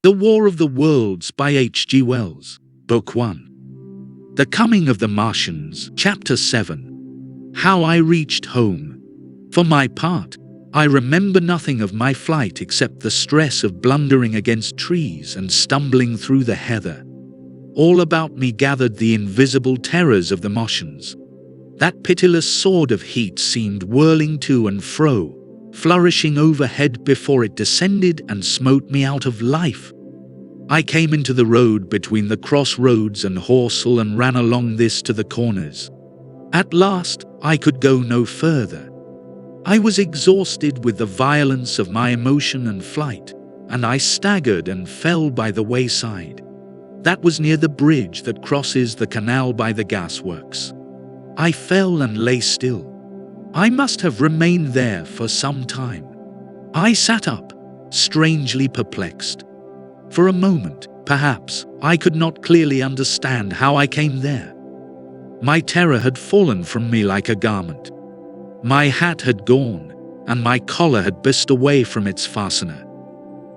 The War of the Worlds by H.G. Wells, Book 1. The Coming of the Martians, Chapter 7. How I Reached Home. For my part, I remember nothing of my flight except the stress of blundering against trees and stumbling through the heather. All about me gathered the invisible terrors of the Martians. That pitiless sword of heat seemed whirling to and fro, flourishing overhead before it descended and smote me out of life. I came into the road between the crossroads and Horsell and ran along this to the corners. At last, I could go no further. I was exhausted with the violence of my emotion and flight, and I staggered and fell by the wayside. That was near the bridge that crosses the canal by the gasworks. I fell and lay still. I must have remained there for some time. I sat up, strangely perplexed. For a moment, perhaps, I could not clearly understand how I came there. My terror had fallen from me like a garment. My hat had gone, and my collar had burst away from its fastener.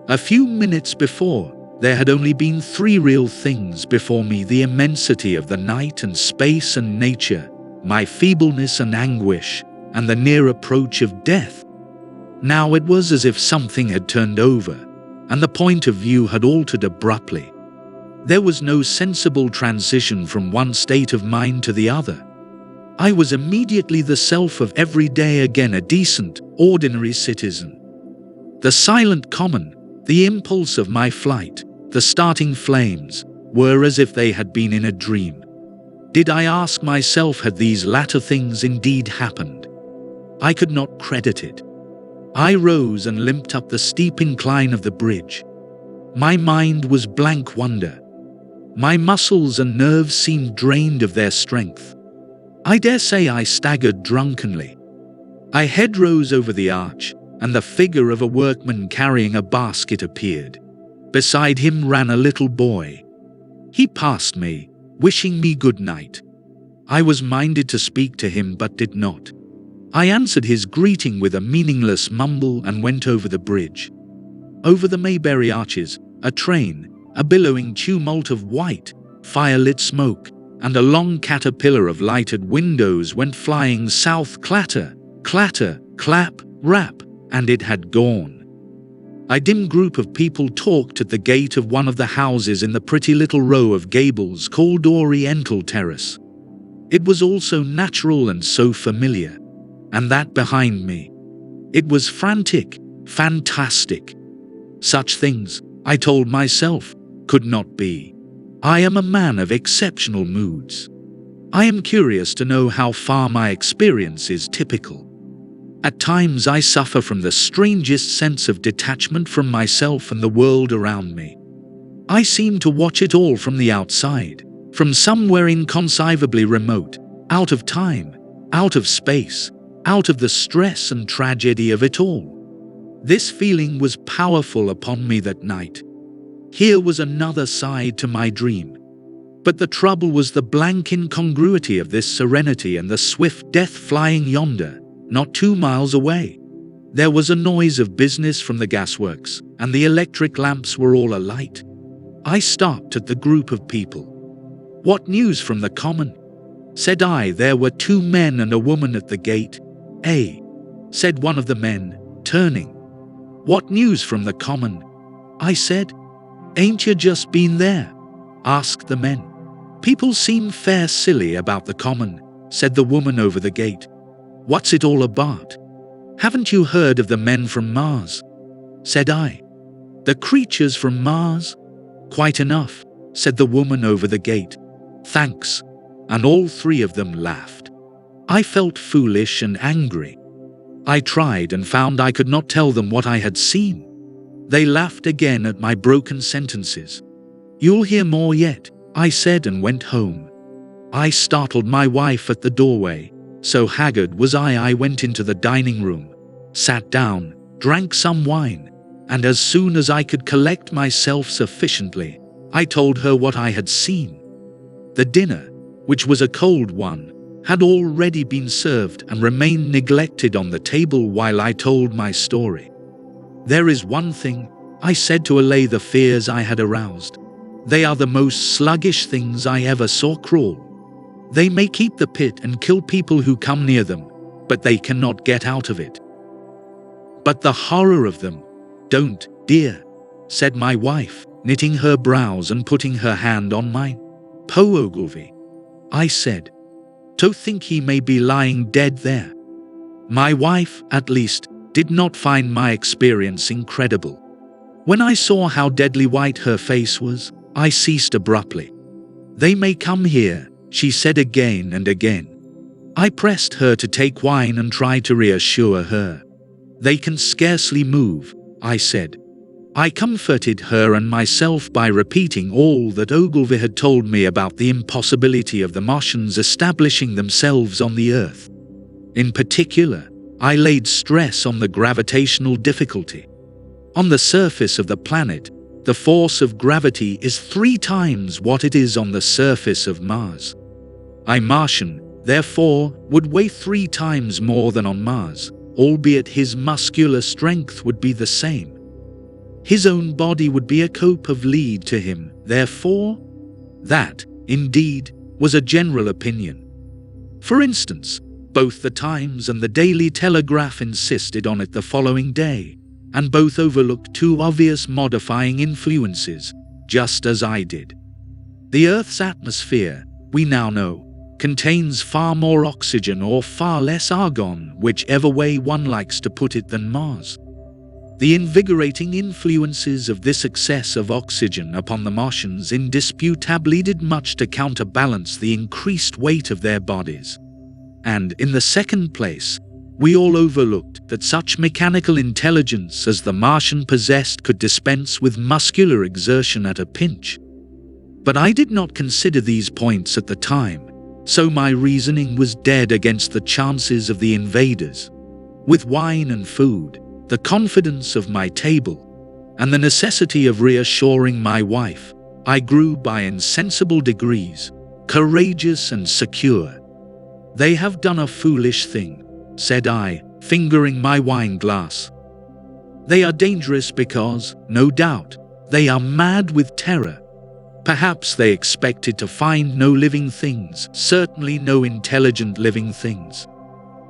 A few minutes before, there had only been three real things before me: the immensity of the night and space and nature, my feebleness and anguish, and the near approach of death. Now it was as if something had turned over, and the point of view had altered abruptly. There was no sensible transition from one state of mind to the other. I was immediately the self of every day again, a decent, ordinary citizen. The silent common, the impulse of my flight, the starting flames, were as if they had been in a dream. Did I ask myself, had these latter things indeed happened? I could not credit it. I rose and limped up the steep incline of the bridge. My mind was blank wonder. My muscles and nerves seemed drained of their strength. I dare say I staggered drunkenly. I head rose over the arch, and the figure of a workman carrying a basket appeared. Beside him ran a little boy. He passed me, wishing me good night. I was minded to speak to him but did not. I answered his greeting with a meaningless mumble and went over the bridge. Over the Mayberry arches, a train, a billowing tumult of white, fire-lit smoke, and a long caterpillar of lighted windows went flying south, clatter, clatter, clap, rap, and it had gone. A dim group of people talked at the gate of one of the houses in the pretty little row of gables called Oriental Terrace. It was all so natural and so familiar. And that behind me. It was frantic, fantastic. Such things, I told myself, could not be. I am a man of exceptional moods. I am curious to know how far my experience is typical. At times I suffer from the strangest sense of detachment from myself and the world around me. I seem to watch it all from the outside, from somewhere inconceivably remote, out of time, out of space, out of the stress and tragedy of it all. This feeling was powerful upon me that night. Here was another side to my dream. But the trouble was the blank incongruity of this serenity and the swift death flying yonder, not 2 miles away. There was a noise of business from the gasworks, and the electric lamps were all alight. I stopped at the group of people. "What news from the common?" said I. There were 2 men and a woman at the gate. Said one of the men, turning. "What news from the common?" I said. "Ain't you just been there?" asked the men. "People seem fair silly about the common," said the woman over the gate. "What's it all about?" "Haven't you heard of the men from Mars?" said I. "The creatures from Mars?" "Quite enough," said the woman over the gate. "Thanks." And all 3 of them laughed. I felt foolish and angry. I tried and found I could not tell them what I had seen. They laughed again at my broken sentences. "You'll hear more yet," I said, and went home. I startled my wife at the doorway. So haggard was I went into the dining room, sat down, drank some wine, and as soon as I could collect myself sufficiently, I told her what I had seen. The dinner, which was a cold one, had already been served and remained neglected on the table while I told my story. "There is one thing," I said to allay the fears I had aroused. "They are the most sluggish things I ever saw crawl. They may keep the pit and kill people who come near them, but they cannot get out of it." "But the horror of them." "Don't, dear," said my wife, knitting her brows and putting her hand on mine. "Po Ogilvy," I said. "To think he may be lying dead there." My wife, at least, did not find my experience incredible. When I saw how deadly white her face was, I ceased abruptly. "They may come here," she said again and again. I pressed her to take wine and tried to reassure her. "They can scarcely move," I said. I comforted her and myself by repeating all that Ogilvy had told me about the impossibility of the Martians establishing themselves on the Earth. In particular, I laid stress on the gravitational difficulty. On the surface of the planet, the force of gravity is 3 times what it is on the surface of Mars. A Martian, therefore, would weigh 3 times more than on Mars, albeit his muscular strength would be the same. His own body would be a cope of lead to him, therefore. That, indeed, was a general opinion. For instance, both the Times and the Daily Telegraph insisted on it the following day, and both overlooked 2 obvious modifying influences, just as I did. The Earth's atmosphere, we now know, contains far more oxygen or far less argon, whichever way one likes to put it, than Mars. The invigorating influences of this excess of oxygen upon the Martians indisputably did much to counterbalance the increased weight of their bodies. And, in the second place, we all overlooked that such mechanical intelligence as the Martian possessed could dispense with muscular exertion at a pinch. But I did not consider these points at the time, so my reasoning was dead against the chances of the invaders. With wine and food, the confidence of my table, and the necessity of reassuring my wife, I grew by insensible degrees, courageous and secure. "They have done a foolish thing," said I, fingering my wine glass. "They are dangerous because, no doubt, they are mad with terror. Perhaps they expected to find no living things, certainly no intelligent living things."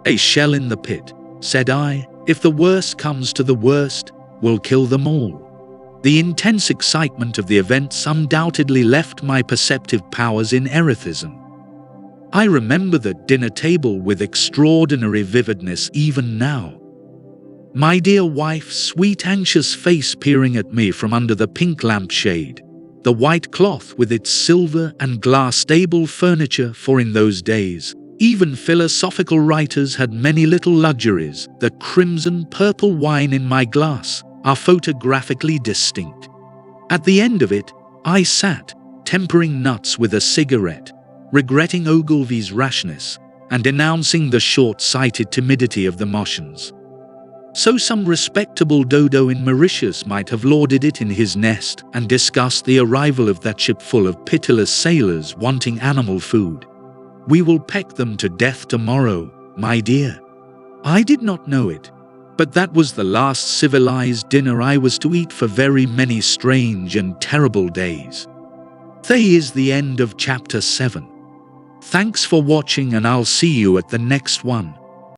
"A shell in the pit," said I, "if the worst comes to the worst, will kill them all." The intense excitement of the events undoubtedly left my perceptive powers in erethism. I remember the dinner table with extraordinary vividness even now. My dear wife's sweet anxious face peering at me from under the pink lampshade, the white cloth with its silver and glass stable furniture, for in those days, even philosophical writers had many little luxuries. The crimson purple wine in my glass are photographically distinct. At the end of it, I sat, tempering nuts with a cigarette, regretting Ogilvy's rashness, and denouncing the short-sighted timidity of the Martians. So some respectable dodo in Mauritius might have lauded it in his nest and discussed the arrival of that ship full of pitiless sailors wanting animal food. "We will peck them to death tomorrow, my dear." I did not know it, but that was the last civilized dinner I was to eat for very many strange and terrible days. That is the end of chapter 7. Thanks for watching, and I'll see you at the next one.